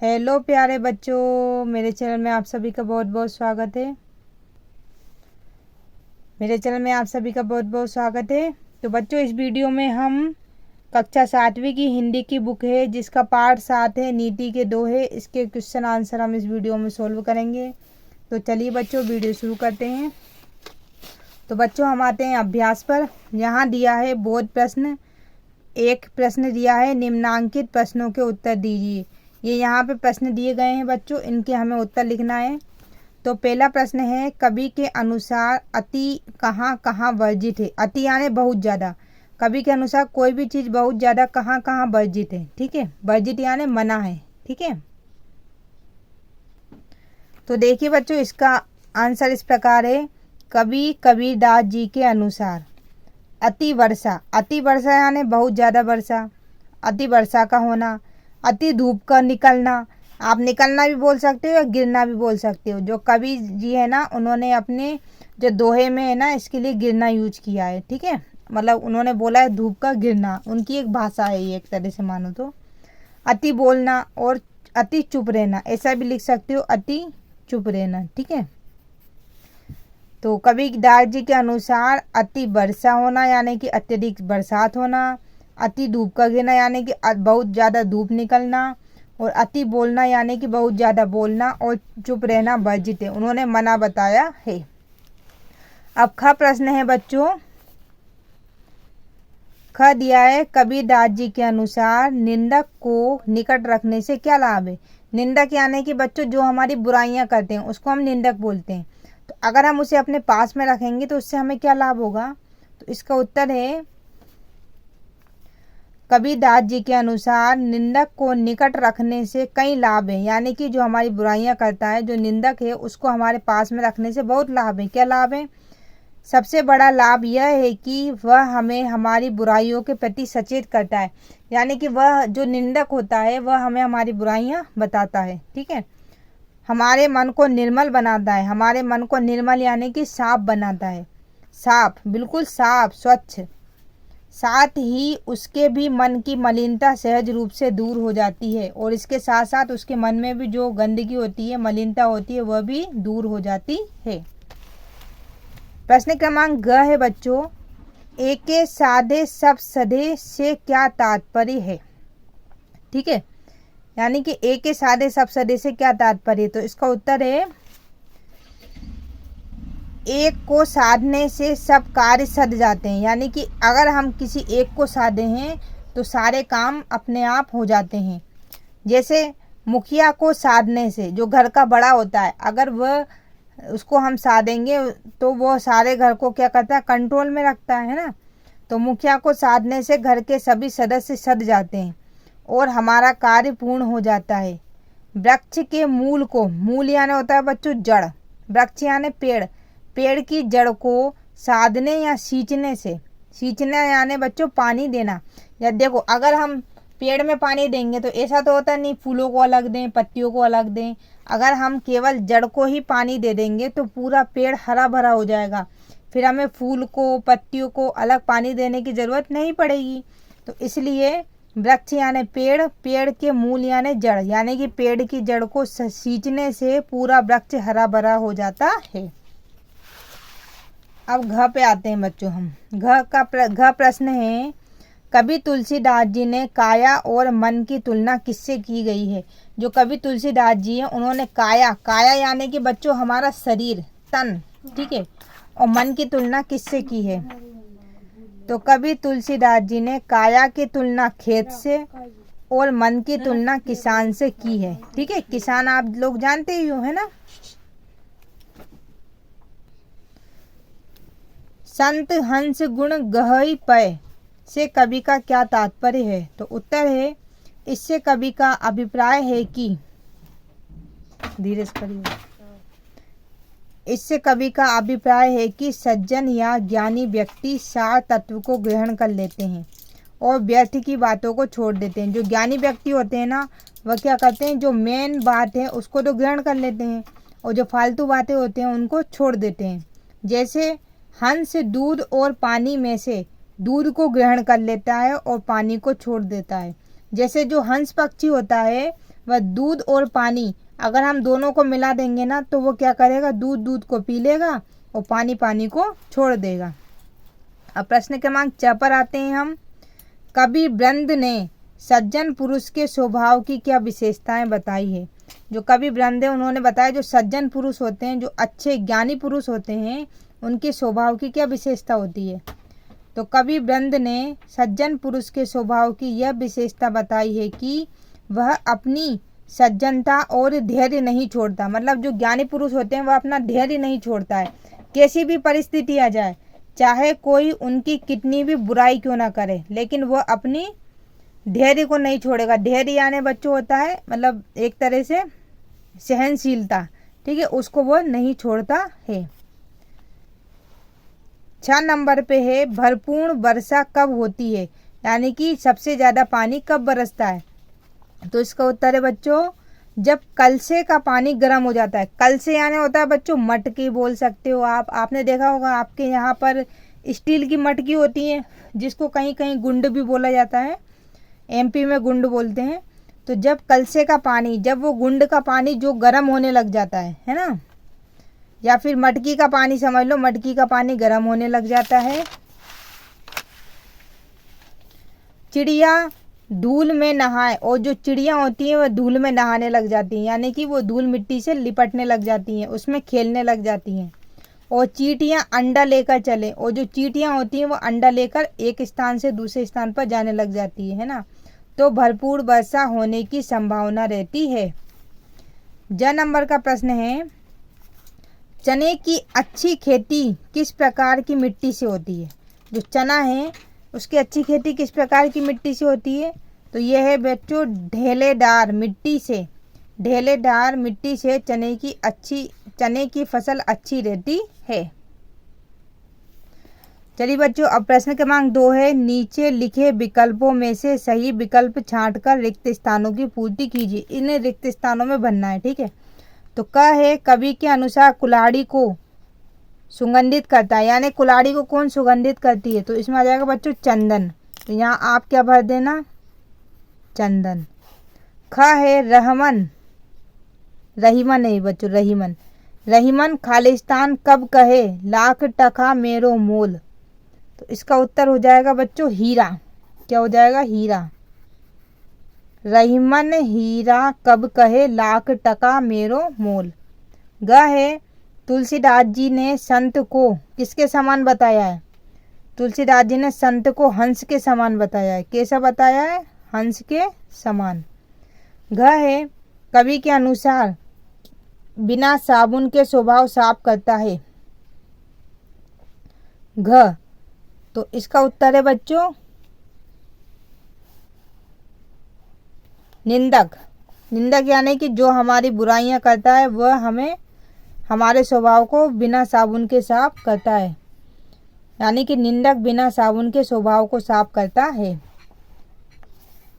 Hello प्यारे बच्चों, मेरे चैनल में आप सभी का बहुत बहुत स्वागत है। तो बच्चों, इस वीडियो में हम कक्षा 7वीं की हिंदी की बुक है जिसका पार्ट 7 है, नीति के दोहे। इसके क्वेश्चन आंसर हम इस वीडियो में सोल्व करेंगे। तो चलिए बच्चों, वीडियो शुरू करते हैं। तो बच्चों, हम आते हैं अभ्यास पर। यहाँ दिया है बोध प्रश्न। एक प्रश्न दिया है, निम्नांकित प्रश्नों के उत्तर दीजिए। ये यहाँ पे प्रश्न दिए गए हैं बच्चों, इनके हमें उत्तर लिखना है। तो पहला प्रश्न है, कवि के अनुसार अति कहाँ कहाँ वर्जित है। अति यानी बहुत ज़्यादा। कवि के अनुसार कोई भी चीज़ बहुत ज़्यादा कहाँ कहाँ वर्जित है। ठीक है, वर्जित यानी मना है। ठीक है, तो देखिए बच्चों, इसका आंसर इस प्रकार है। कवि कबीरदास जी के अनुसार अति वर्षा। अति वर्षा यानी बहुत ज़्यादा वर्षा, अति वर्षा का होना। अति धूप का निकलना, आप निकलना भी बोल सकते हो या गिरना भी बोल सकते हो। जो कवि जी है ना, उन्होंने अपने जो दोहे में है ना, इसके लिए गिरना यूज किया है। ठीक है, मतलब उन्होंने बोला है धूप का गिरना, उनकी एक भाषा है ये, एक तरह से मानो तो। अति बोलना और अति चुप रहना, ऐसा भी लिख सकते हो, अति चुप रहना। ठीक है, तो कबीरदास जी के अनुसार अति वर्षा होना यानी कि अत्यधिक बरसात होना। अति धूप का गिरना यानी कि बहुत ज़्यादा धूप निकलना। और अति बोलना यानी कि बहुत ज़्यादा बोलना। और चुप रहना वर्जित है, उन्होंने मना बताया है। अब ख प्रश्न है बच्चों। ख दिया है, कबीरदास जी के अनुसार निंदक को निकट रखने से क्या लाभ है। निंदक यानी कि बच्चों जो हमारी बुराइयां करते हैं उसको हम निंदक बोलते हैं। तो अगर हम उसे अपने पास में रखेंगे तो उससे हमें क्या लाभ होगा। तो इसका उत्तर है, कबीरदास जी के अनुसार निंदक को निकट रखने से कई लाभ हैं। यानी कि जो हमारी बुराइयां करता है, जो निंदक है, उसको हमारे पास में रखने से बहुत लाभ है। क्या लाभ है। सबसे बड़ा लाभ यह है कि वह हमें हमारी बुराइयों के प्रति सचेत करता है। यानी कि वह जो निंदक होता है वह हमें हमारी बुराइयां बताता है। ठीक है, हमारे मन को निर्मल बनाता है। हमारे मन को निर्मल यानी कि साफ बनाता है। साफ, बिल्कुल साफ, स्वच्छ। साथ ही उसके भी मन की मलिनता सहज रूप से दूर हो जाती है। और इसके साथ साथ उसके मन में भी जो गंदगी होती है, मलिनता होती है, वह भी दूर हो जाती है। प्रश्न क्रमांक ग है बच्चों, एके साधे सब सधे से क्या तात्पर्य है। ठीक है, यानी कि एके साधे सब सधे से क्या तात्पर्य है। तो इसका उत्तर है, एक को साधने से सब कार्य सध जाते हैं। यानी कि अगर हम किसी एक को साधे हैं तो सारे काम अपने आप हो जाते हैं। जैसे मुखिया को साधने से, जो घर का बड़ा होता है, अगर वह उसको हम साधेंगे तो वो सारे घर को क्या करता है, कंट्रोल में रखता है ना। तो मुखिया को साधने से घर के सभी सदस्य सध जाते हैं और हमारा कार्य पूर्ण हो जाता है। वृक्ष के मूल को, मूल यानी होता है बच्चों जड़, वृक्ष यानी पेड़, पेड़ की जड़ को साधने या सींचने से, सींचना यानी बच्चों पानी देना। या देखो, अगर हम पेड़ में पानी देंगे तो ऐसा तो होता नहीं फूलों को अलग दें, पत्तियों को अलग दें। अगर हम केवल जड़ को ही पानी दे देंगे तो पूरा पेड़ हरा भरा हो जाएगा, फिर हमें फूल को, पत्तियों को अलग पानी देने की ज़रूरत नहीं पड़ेगी। तो इसलिए वृक्ष यानी पेड़, पेड़ के मूल यानी जड़, यानी कि पेड़ की जड़ को सींचने से पूरा वृक्ष हरा भरा हो जाता है। अब घ पे आते हैं बच्चों हम। घ प्रश्न है, कवि तुलसीदास जी ने काया और मन की तुलना किससे की गई है। जो कवि तुलसीदास जी हैं उन्होंने काया, काया यानी कि बच्चों हमारा शरीर, तन, ठीक है, और मन की तुलना किससे की है। तो कवि तुलसीदास जी ने काया की तुलना खेत से और मन की तुलना किसान से की है। ठीक है, किसान आप लोग जानते ही हो, है ना। संत हंस गुण गहई पय से कवि का क्या तात्पर्य है। तो उत्तर है, इससे कवि का अभिप्राय है कि, धीरे से करिए, इससे कवि का अभिप्राय है कि सज्जन या ज्ञानी व्यक्ति सार तत्व को ग्रहण कर लेते हैं और व्यर्थ की बातों को छोड़ देते हैं। जो ज्ञानी व्यक्ति होते हैं ना, वह क्या करते हैं, जो मेन बात है उसको तो ग्रहण कर लेते हैं और जो फालतू बातें होते हैं उनको छोड़ देते हैं। जैसे हंस दूध और पानी में से दूध को ग्रहण कर लेता है और पानी को छोड़ देता है। जैसे जो हंस पक्षी होता है वह दूध और पानी अगर हम दोनों को मिला देंगे ना तो वो क्या करेगा, दूध दूध को पी लेगा और पानी पानी को छोड़ देगा। अब प्रश्न क्रमांक 6 पर आते हैं हम। कवि वृंद ने सज्जन पुरुष के स्वभाव की क्या विशेषताएं बताई है। जो कवि वृंद है उन्होंने बताया जो सज्जन पुरुष होते हैं, जो अच्छे ज्ञानी पुरुष होते हैं, उनके स्वभाव की क्या विशेषता होती है। तो कवि वृंद ने सज्जन पुरुष के स्वभाव की यह विशेषता बताई है कि वह अपनी सज्जनता और धैर्य नहीं छोड़ता। मतलब जो ज्ञानी पुरुष होते हैं वह अपना धैर्य नहीं छोड़ता है, कैसी भी परिस्थिति आ जाए, चाहे कोई उनकी कितनी भी बुराई क्यों ना करे, लेकिन वह अपनी धैर्य को नहीं छोड़ेगा। धैर्य यानी बच्चों होता है मतलब एक तरह से सहनशीलता, ठीक है, उसको वो नहीं छोड़ता है। 6 नंबर पे है भरपूर वर्षा कब होती है, यानी कि सबसे ज़्यादा पानी कब बरसता है। तो इसका उत्तर है बच्चों जब कलसे का पानी गर्म हो जाता है। कलसे यानी होता है बच्चों मटकी बोल सकते हो आप। आपने देखा होगा आपके यहाँ पर स्टील की मटकी होती है जिसको कहीं कहीं गुंड भी बोला जाता है, एमपी में गुंड बोलते हैं। तो जब कलसे का पानी, जब वो गुंड का पानी जो गर्म होने लग जाता है ना, या फिर मटकी का पानी समझ लो, मटकी का पानी गर्म होने लग जाता है। चिड़िया धूल में नहाए, और जो चिड़िया होती हैं वह धूल में नहाने लग जाती हैं, यानी कि वो धूल मिट्टी से लिपटने लग जाती हैं, उसमें खेलने लग जाती हैं। और चींटियां अंडा लेकर चले, और जो चींटियां होती हैं वो अंडा लेकर एक स्थान से दूसरे स्थान पर जाने लग जाती है ना। तो भरपूर वर्षा होने की संभावना रहती है। ज नंबर का प्रश्न है चने की अच्छी खेती किस प्रकार की मिट्टी से होती है। जो चना है उसकी अच्छी खेती किस प्रकार की मिट्टी से होती है। तो यह है बच्चों ढेलेदार मिट्टी से। ढेलेदार मिट्टी से चने की फसल अच्छी रहती है। चलिए बच्चों अब प्रश्न क्रमांक 2 है नीचे लिखे विकल्पों में से सही विकल्प छांटकर रिक्त स्थानों की पूर्ति कीजिए। इन्हें रिक्त स्थानों में भरना है, ठीक है। तो क है कवि के अनुसार कुल्हाड़ी को सुगंधित करता है, यानी कुल्हाड़ी को कौन सुगंधित करती है। तो इसमें आ जाएगा बच्चों चंदन। तो यहाँ आप क्या भर देना, चंदन। ख है रहमन, रहीमन है बच्चों, रहीमन। रहीमन खालिस्तान कब कहे लाख टका मेरो मोल। तो इसका उत्तर हो जाएगा बच्चों हीरा। क्या हो जाएगा, हीरा। रहीमन हीरा कब कहे लाख टका मेरो मोल। ग है तुलसीदास जी ने संत को किसके समान बताया है। तुलसीदास जी ने संत को हंस के समान बताया है। कैसा बताया है, हंस के समान। घ है कवि के अनुसार बिना साबुन के स्वभाव साफ करता है। घ तो इसका उत्तर है बच्चों निंदक। निंदक यानी कि जो हमारी बुराइयां करता है वह हमें हमारे स्वभाव को बिना साबुन के साफ करता है, यानी कि निंदक बिना साबुन के स्वभाव को साफ करता है।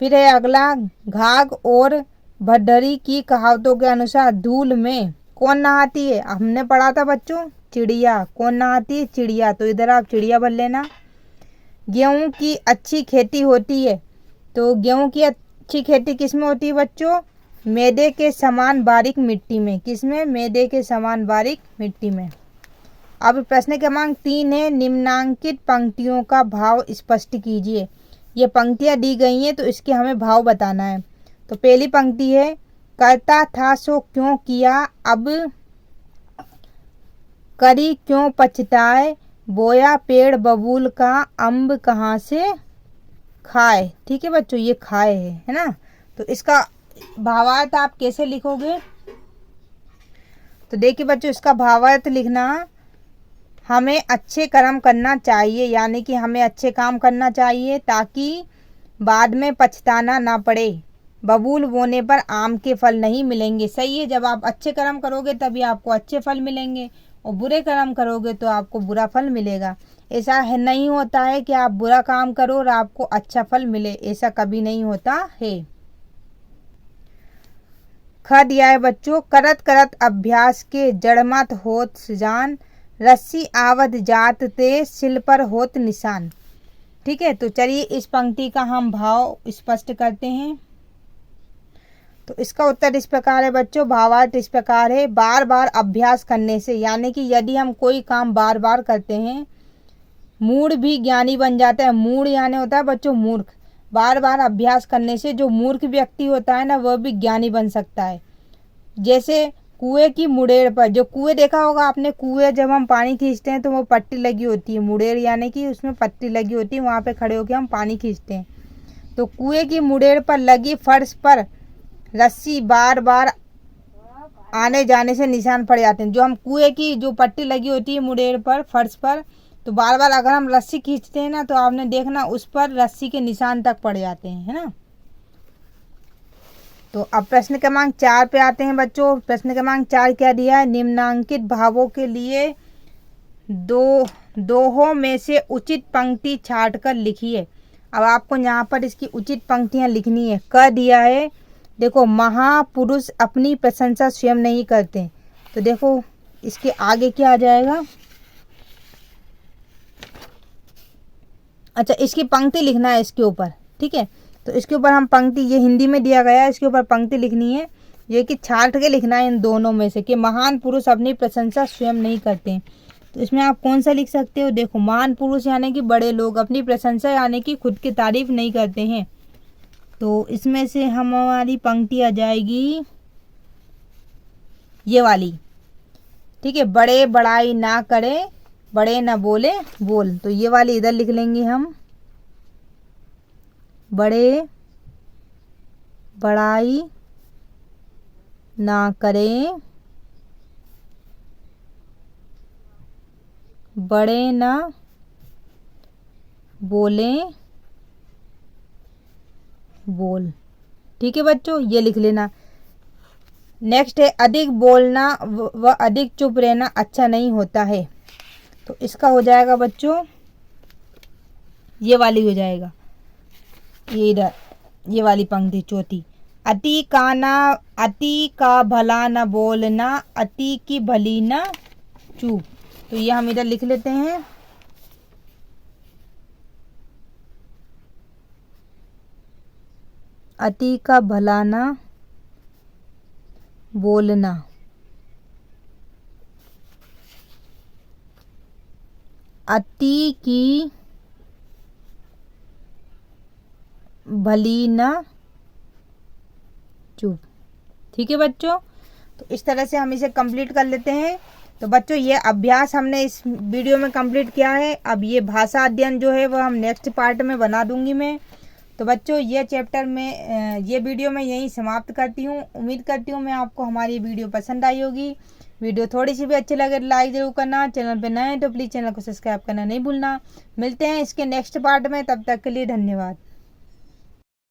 फिर है अगला घाघ और भड्डरी की कहावतों के अनुसार धूल में कौन नहाती है। हमने पढ़ा था बच्चों चिड़िया। कौन नहाती है, चिड़िया। तो इधर आप चिड़िया भर लेना। गेहूं की अच्छी खेती होती है। तो गेहूं की अच्छी खेती किसमें होती है बच्चों, मैदे के समान बारीक मिट्टी में। किसमें, मैदे के समान बारीक मिट्टी में। अब प्रश्न क्रमांक 3 है निम्नांकित पंक्तियों का भाव स्पष्ट कीजिए। ये पंक्तियां दी गई हैं तो इसके हमें भाव बताना है। तो पहली पंक्ति है करता था सो क्यों किया, अब करी क्यों पछताए, बोया पेड़ बबूल का अम्ब कहाँ से खाए। ठीक है बच्चों, ये खाए है ना। तो इसका भावार्थ आप कैसे लिखोगे। तो देखिए बच्चों इसका भावार्थ लिखना, हमें अच्छे कर्म करना चाहिए, यानी कि हमें अच्छे काम करना चाहिए ताकि बाद में पछताना ना पड़े। बबूल बोने पर आम के फल नहीं मिलेंगे। सही है, जब आप अच्छे कर्म करोगे तभी आपको अच्छे फल मिलेंगे, और बुरे कर्म करोगे तो आपको बुरा फल मिलेगा। ऐसा है नहीं होता है कि आप बुरा काम करो और आपको अच्छा फल मिले, ऐसा कभी नहीं होता है। ख दिया है बच्चों करत करत अभ्यास के जड़मत होत जान, रस्सी आवत जात ते सिल पर होत निशान। ठीक है, तो चलिए इस पंक्ति का हम भाव स्पष्ट करते हैं। तो इसका उत्तर इस प्रकार है बच्चों, भावार्थ इस प्रकार है, बार बार अभ्यास करने से, यानी कि यदि हम कोई काम बार बार करते हैं, मूढ़ भी ज्ञानी बन जाता है। मूढ़ यानी होता है बच्चों मूर्ख। बार बार अभ्यास करने से जो मूर्ख व्यक्ति होता है ना, वह भी ज्ञानी बन सकता है। जैसे कुएं की मुड़ेड़ पर, जो कुएं देखा होगा आपने, कुएं जब हम पानी खींचते हैं तो वो पट्टी लगी होती है, मुड़ेड़ यानी कि उसमें पट्टी लगी होती है, वहाँ पे खड़े होकर हम पानी खींचते हैं। तो कुएं की मुड़ेड़ पर लगी फर्श पर रस्सी बार बार आने जाने से निशान पड़ जाते हैं। जो हम कुएं की जो पट्टी लगी होती है मुड़ेड़ पर, फर्श पर, तो बार बार अगर हम रस्सी खींचते हैं ना, तो आपने देखना उस पर रस्सी के निशान तक पड़ जाते हैं, है ना। तो अब प्रश्न क्रमांक 4 पे आते हैं बच्चों। प्रश्न क्रमांक 4 क्या दिया है, निम्नांकित भावों के लिए दोहों में से उचित पंक्ति छांट कर लिखिए। अब आपको यहाँ पर इसकी उचित पंक्तियाँ लिखनी है। क दिया है, देखो, महापुरुष अपनी प्रशंसा स्वयं नहीं करते, तो देखो इसके आगे क्या आ जाएगा। अच्छा, इसकी पंक्ति लिखना है इसके ऊपर, ठीक है। तो इसके ऊपर हम पंक्ति, ये हिंदी में दिया गया है, इसके ऊपर पंक्ति लिखनी है, ये कि छांट के लिखना है इन दोनों में से, कि महान पुरुष अपनी प्रशंसा स्वयं नहीं करते। तो इसमें आप कौन सा लिख सकते हो, देखो, महान पुरुष यानी कि बड़े लोग अपनी प्रशंसा यानी कि खुद की तारीफ नहीं करते हैं। तो इसमें से हमारी पंक्ति आ जाएगी ये वाली, ठीक है, बड़े बड़ाई ना करे, बड़े न बोले बोल। तो ये वाली इधर लिख लेंगे हम, बड़े बड़ाई ना करें, बड़े न बोले बोल, ठीक है बच्चों, ये लिख लेना। नेक्स्ट है, अधिक बोलना व अधिक चुप रहना अच्छा नहीं होता है। तो इसका हो जाएगा बच्चों, ये वाली हो जाएगा, ये इधर ये वाली पंक्ति चौथी, अति का भला न बोलना, अति की भली न चूप। तो ये हम इधर लिख लेते हैं, अति का भला न बोलना, अति की भली न चुप, ठीक है बच्चों। तो इस तरह से हम इसे कंप्लीट कर लेते हैं। तो बच्चों, ये अभ्यास हमने इस वीडियो में कंप्लीट किया है। अब ये भाषा अध्ययन जो है वह हम नेक्स्ट पार्ट में बना दूंगी मैं। तो बच्चों, ये चैप्टर में ये वीडियो मैं यहीं समाप्त करती हूँ। उम्मीद करती हूँ मैं आपको हमारी वीडियो पसंद आई होगी। वीडियो थोड़ी सी भी अच्छी लगे तो लाइक जरूर करना, चैनल पे नए हैं तो प्लीज़ चैनल को सब्सक्राइब करना नहीं भूलना। मिलते हैं इसके नेक्स्ट पार्ट में, तब तक के लिए धन्यवाद।